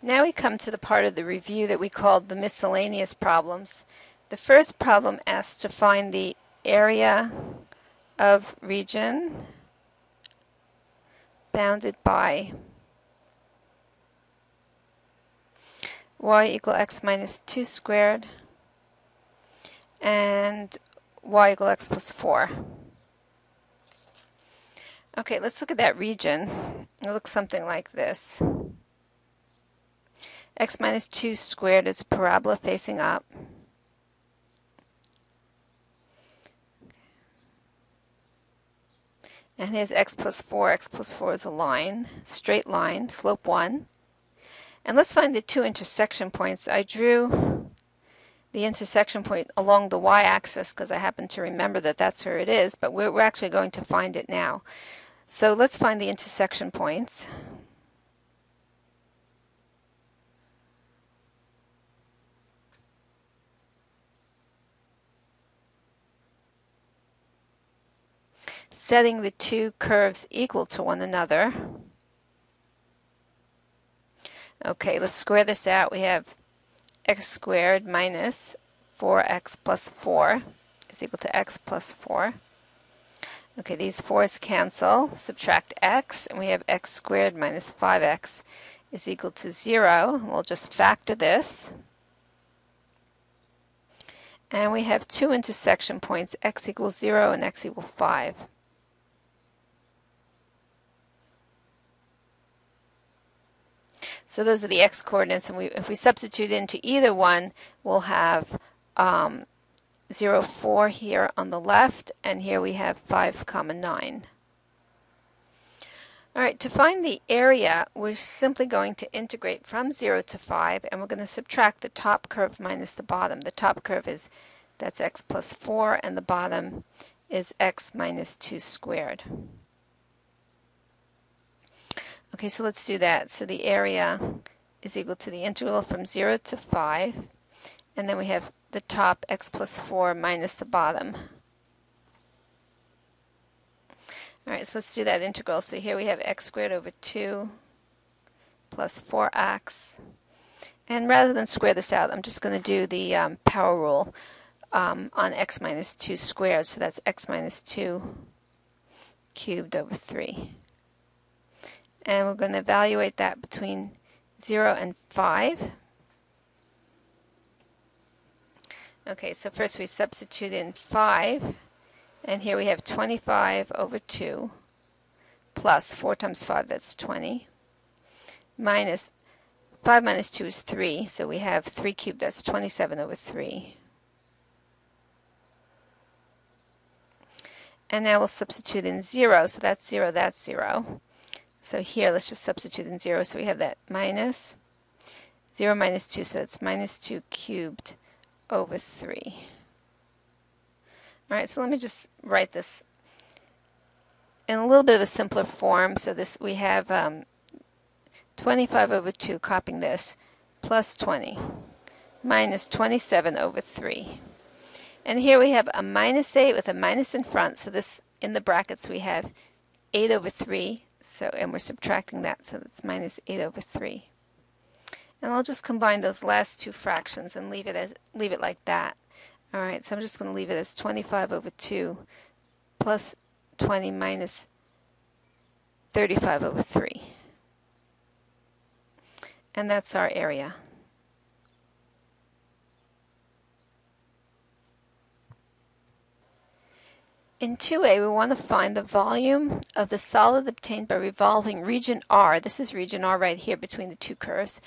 Now we come to the part of the review that we called the miscellaneous problems. The first problem asks to find the area of region bounded by y equal x minus 2 squared and y equal x plus 4. Okay, let's look at that region. It looks something like this. X minus 2 squared is a parabola facing up. And here's x plus 4. X plus 4 is a line, straight line, slope 1. And let's find the two intersection points. I drew the intersection point along the y-axis because I happen to remember that that's where it is, but we're actually going to find it now. So let's find the intersection points. Setting the two curves equal to one another. Okay, let's square this out. We have x squared minus 4x plus 4 is equal to x plus 4. Okay, these 4's cancel. Subtract x, and we have x squared minus 5x is equal to 0. We'll just factor this. And we have two intersection points, x equals 0 and x equals 5. So those are the x coordinates, and if we substitute into either one, we'll have 0, 4 here on the left, and here we have 5, 9. All right, to find the area, we're simply going to integrate from 0 to 5, and we're going to subtract the top curve minus the bottom. The top curve that's x plus 4, and the bottom is x minus 2 squared. Okay, so let's do that. So the area is equal to the integral from 0 to 5, and then we have the top x plus 4 minus the bottom. All right, so let's do that integral. So here we have x squared over 2 plus 4x. And rather than square this out, I'm just going to do the power rule on x minus 2 squared. So that's x minus 2 cubed over 3. And we're going to evaluate that between 0 and 5. Okay, so first we substitute in 5. And here we have 25 over 2 plus 4 times 5, that's 20, minus 5 minus 2 is 3, so we have 3 cubed, that's 27 over 3. And now we'll substitute in 0, so that's 0, that's 0. So here, let's just substitute in 0, so we have that minus 0 minus 2, so that's minus 2 cubed over 3. All right, so let me just write this in a little bit of a simpler form. So this we have 25 over 2, copying this, plus 20, minus 27 over 3. And here we have a minus 8 with a minus in front. So this, in the brackets, we have 8 over 3. So, and we're subtracting that, so that's minus 8 over 3. And I'll just combine those last two fractions and leave it like that. All right, so I'm just going to leave it as 25 over 2 plus 20 minus 35 over 3. And that's our area. In 2a, we want to find the volume of the solid obtained by revolving region R. This is region R right here between the two curves,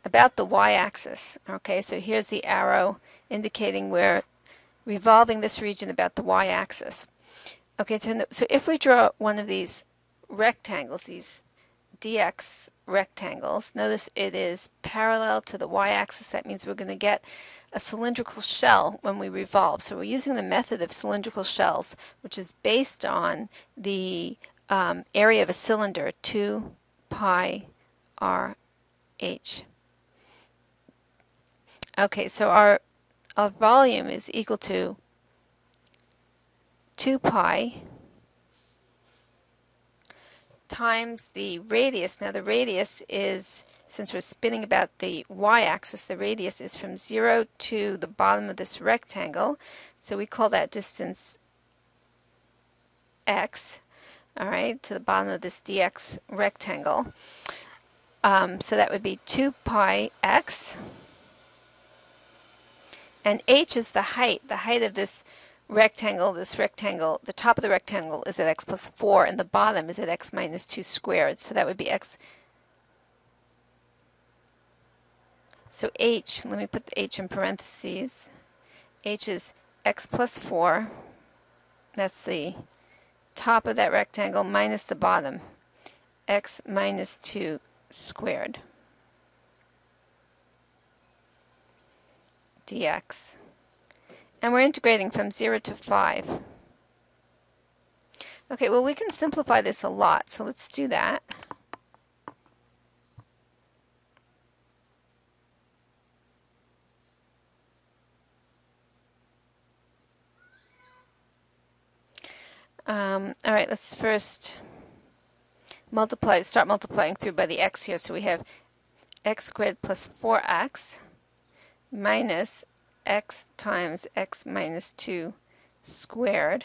about the y-axis. Okay, so here's the arrow indicating we're revolving this region about the y-axis. Okay, so if we draw one of these rectangles, these dx rectangles, notice it is parallel to the y-axis. That means we're going to get a cylindrical shell when we revolve. So we're using the method of cylindrical shells, which is based on the area of a cylinder, 2 pi r h. Okay, so our volume is equal to 2 pi times the radius. Now the radius is since we're spinning about the y-axis, the radius is from 0 to the bottom of this rectangle. So we call that distance x, all right, to the bottom of this dx rectangle. So that would be 2 pi x. And h is the height of this rectangle, the top of the rectangle is at x plus 4, and the bottom is at x minus 2 squared. So that would be x. So h, let me put the h in parentheses. H is x plus 4. That's the top of that rectangle minus the bottom, x minus 2 squared dx. And we're integrating from 0 to 5. Okay, well, we can simplify this a lot, so let's do that. All right, let's first start multiplying through by the x here. So we have x squared plus 4x minus x times x minus 2 squared.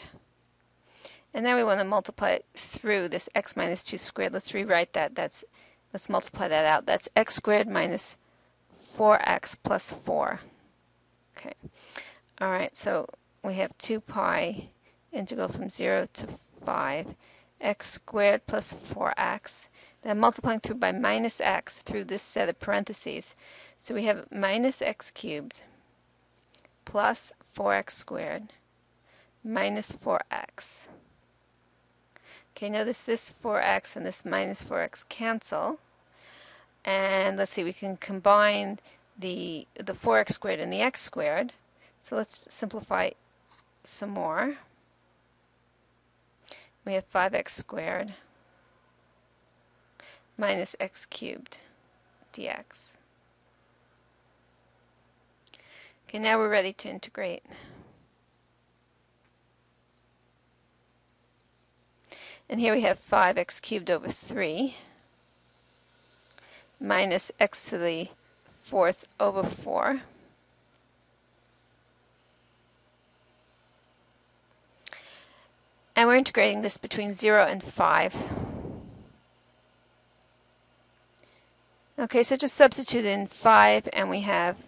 And now we want to multiply through this x minus 2 squared. Let's rewrite that. Let's multiply that out. That's x squared minus 4x plus 4. Okay. All right, so we have 2 pi integral from 0 to 5, x squared plus 4x. Then multiplying through by minus x through this set of parentheses. So we have minus x cubed plus 4x squared minus 4x. Okay, notice this 4x and this minus 4x cancel. And let's see, we can combine the 4x squared and the x squared. So let's simplify some more. We have 5x squared minus x cubed dx. Okay, now we're ready to integrate. And here we have 5x cubed over 3 minus x to the 4th over 4. And we're integrating this between 0 and 5. Okay, so just substitute in 5, and we have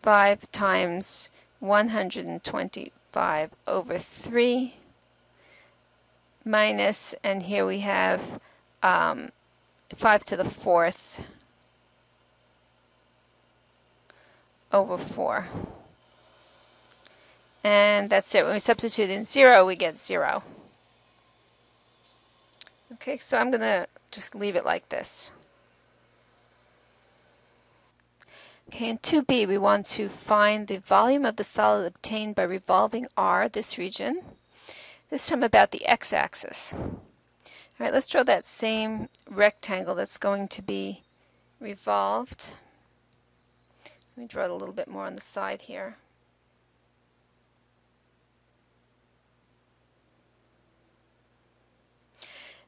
5 times 125 over 3 minus, and here we have 5 to the 4th over 4. And that's it. When we substitute in 0, we get 0. Okay, so I'm going to just leave it like this. Okay, in 2b, we want to find the volume of the solid obtained by revolving R, this region, this time about the x-axis. All right, let's draw that same rectangle that's going to be revolved. Let me draw it a little bit more on the side here.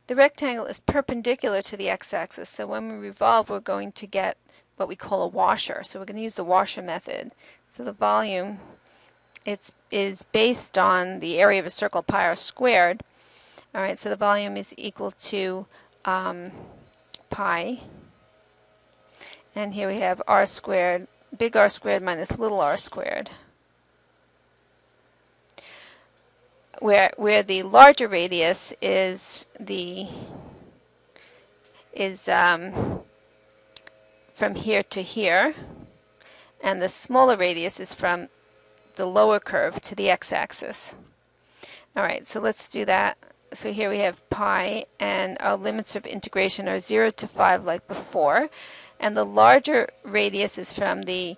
The rectangle is perpendicular to the x-axis, so when we revolve, we're going to get what we call a washer. So we're going to use the washer method. So the volume is based on the area of a circle, pi r squared. All right, so the volume is equal to pi. And here we have r squared, big R squared minus little r squared. Where the larger radius is from here to here, and the smaller radius is from the lower curve to the x-axis. All right, so let's do that. So here we have pi, and our limits of integration are 0 to 5 like before, and the larger radius is from the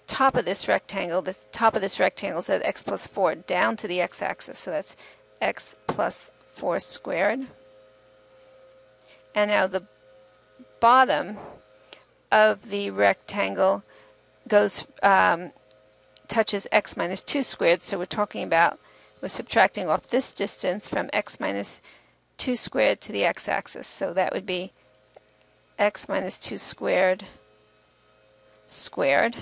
top of this rectangle. The top of this rectangle is at x plus 4 down to the x-axis, so that's x plus 4 squared. And now the bottom of the rectangle goes touches x minus 2 squared, so we're subtracting off this distance from x minus 2 squared to the x-axis, so that would be x minus 2 squared squared.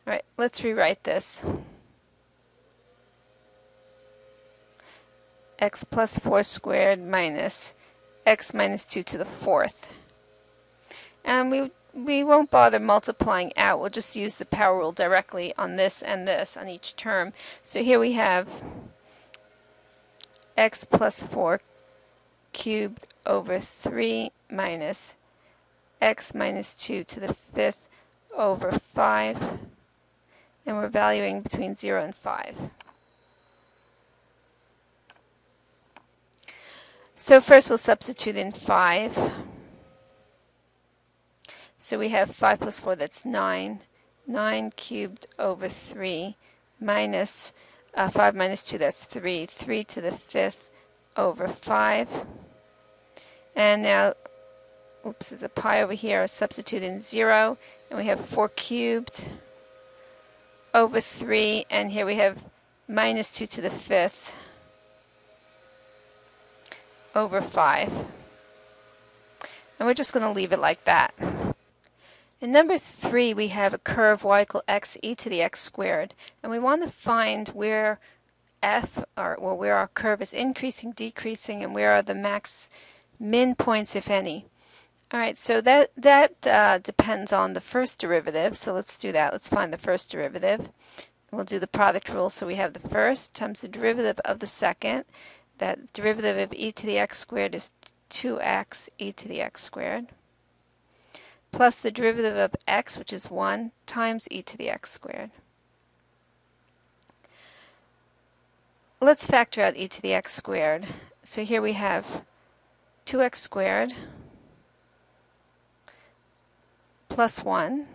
All right, let's rewrite this. X plus 4 squared minus x minus 2 to the 4th. And we won't bother multiplying out. We'll just use the power rule directly on this and this on each term. So here we have x plus 4 cubed over 3 minus x minus 2 to the 5th over 5. And we're valuing between 0 and 5. So first we'll substitute in 5. So we have 5 plus 4, that's 9. 9 cubed over 3 minus 5 minus 2, that's 3. 3 to the 5th over 5. And now, oops, there's a pi over here. I'll substitute in 0. And we have 4 cubed over 3. And here we have minus 2 to the 5th over 5. And we're just going to leave it like that. In number 3, we have a curve y equal x e to the x squared. And we want to find where f, or where our curve is increasing, decreasing, and where are the max min points, if any. All right, so that depends on the first derivative. So let's do that. Let's find the first derivative. We'll do the product rule. So we have the first times the derivative of the second. That derivative of e to the x squared is 2x e to the x squared, plus the derivative of x, which is 1, times e to the x squared. Let's factor out e to the x squared. So here we have 2x squared plus 1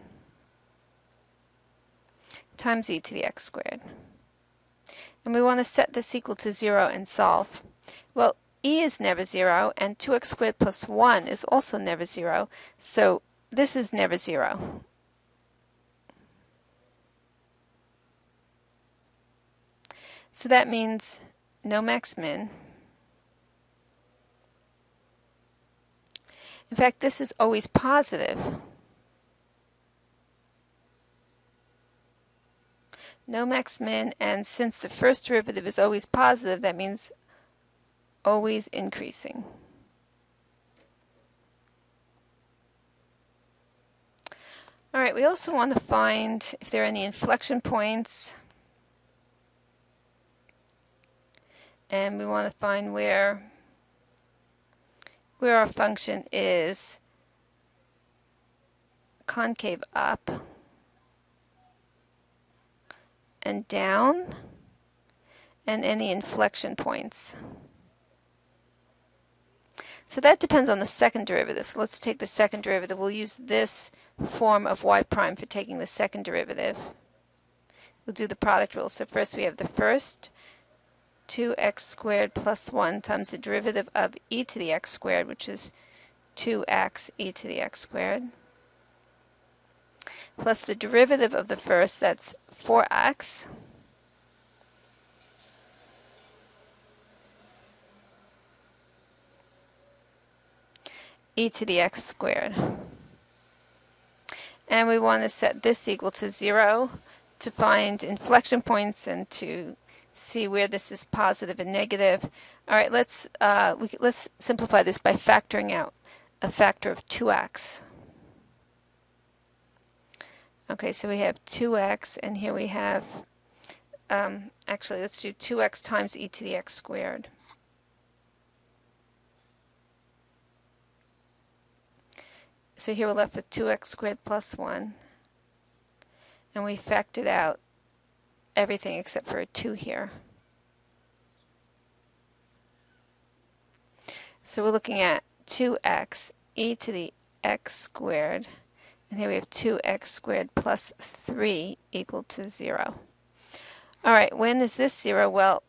times e to the x squared. And we want to set this equal to 0 and solve. Well, e is never 0, and 2x squared plus 1 is also never 0, so this is never 0. So that means no max min. In fact, this is always positive. No max min, and since the first derivative is always positive, that means always increasing. All right, we also want to find if there are any inflection points, and we want to find where our function is concave up and down, and any inflection points. So that depends on the second derivative. So let's take the second derivative. We'll use this form of y prime for taking the second derivative. We'll do the product rule. So first we have the first 2x squared plus 1 times the derivative of e to the x squared, which is 2x e to the x squared, plus the derivative of the first, that's 4x, e to the x squared. And we want to set this equal to 0 to find inflection points and to see where this is positive and negative. All right, let's simplify this by factoring out a factor of 2x. Okay, so we have 2x, and here we have, actually let's do 2x times e to the x squared. So here we're left with 2x squared plus 1, and we factored out everything except for a 2 here. So we're looking at 2x e to the x squared, and here we have 2x squared plus 3 equal to 0. All right, when is this 0? Well,